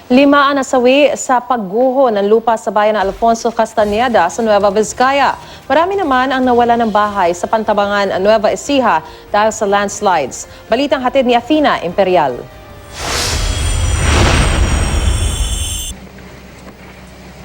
5 ang nasawi sa pagguho ng lupa sa bayan ng Alfonso Castañeda sa Nueva Vizcaya. Marami naman ang nawala ng bahay sa Pantabangan, Nueva Ecija dahil sa landslides. Balitang hatid ni Athena Imperial.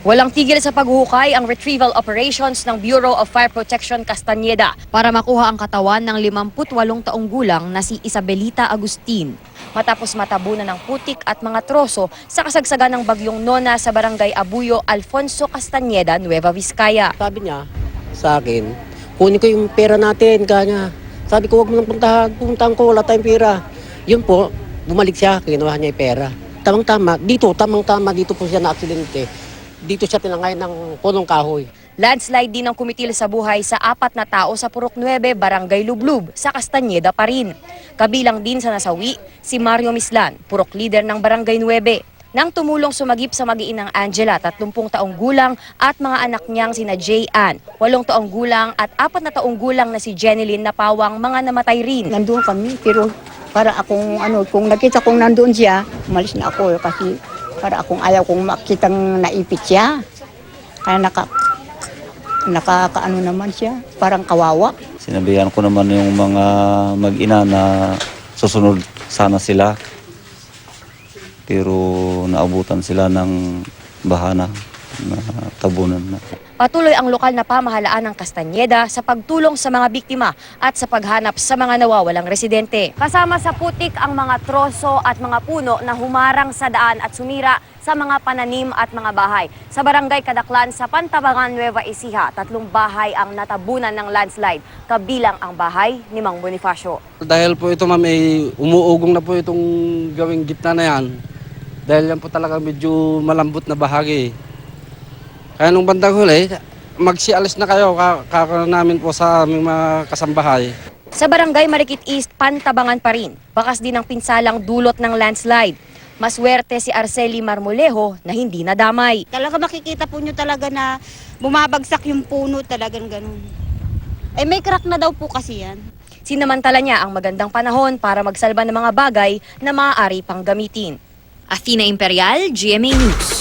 Walang tigil sa paghuhukay ang retrieval operations ng Bureau of Fire Protection Castañeda para makuha ang katawan ng 58 taong gulang na si Isabelita Agustin. Matapos matabunan ng putik at mga troso sa kasagsagan ng bagyong Nona sa barangay Abuyo, Alfonso Castañeda, Nueva Vizcaya. Sabi niya sa akin, kunin ko yung pera natin, kanya. Sabi ko, huwag mo nang puntahan ko, wala tayong pera. Yun po, bumalik siya, kinuha niya yung pera. Tamang-tama dito po siya na-aksidente. Dito siya tinangay ng punong kahoy. Landslide din ang kumitil sa buhay sa 4 na tao sa Purok 9, Barangay Lublub, sa Castañeda pa rin. Kabilang din sa nasawi, si Mario Mislan, Purok leader ng Barangay 9, nang tumulong sumagip sa mag-iinang Angela, 30 taong gulang, at mga anak niyang sina Jay Ann, 8 taong gulang, at 4 na taong gulang na si Jenilyn na pawang mga namatay rin. Nandoon kami, pero para akong kung nakita kong nandoon siya, umalis na ako kasi para akong ayaw kong makitang naipit siya. Kaya nakakaano naman siya, parang kawawa. Sinabihan ko naman yung mga mag-ina na susunod sana sila. Pero naabutan sila ng bahana na tabunan na. Patuloy ang lokal na pamahalaan ng Castañeda sa pagtulong sa mga biktima at sa paghanap sa mga nawawalang residente. Kasama sa putik ang mga troso at mga puno na humarang sa daan at sumira sa mga pananim at mga bahay. Sa barangay Kadaklan sa Pantabangan, Nueva Ecija, 3 bahay ang natabunan ng landslide, kabilang ang bahay ni Mang Bonifacio. Dahil po ito ma'am, umuugong na po itong gawing gitna na yan. Dahil yan po talaga medyo malambot na bahagi. Kaya nung bandang huli, magsialis na kayo, namin po sa aming mga kasambahay. Sa barangay Marikit East, Pantabangan pa rin, bakas din ang pinsalang dulot ng landslide. Maswerte si Arceli Marmolejo na hindi nadamay. Talaga makikita po nyo talaga na bumabagsak yung puno, talagang ganun. Eh may crack na daw po kasi yan. Sinamantala niya ang magandang panahon para magsalba ng mga bagay na maaari pang gamitin. Athena Imperial, GMA News.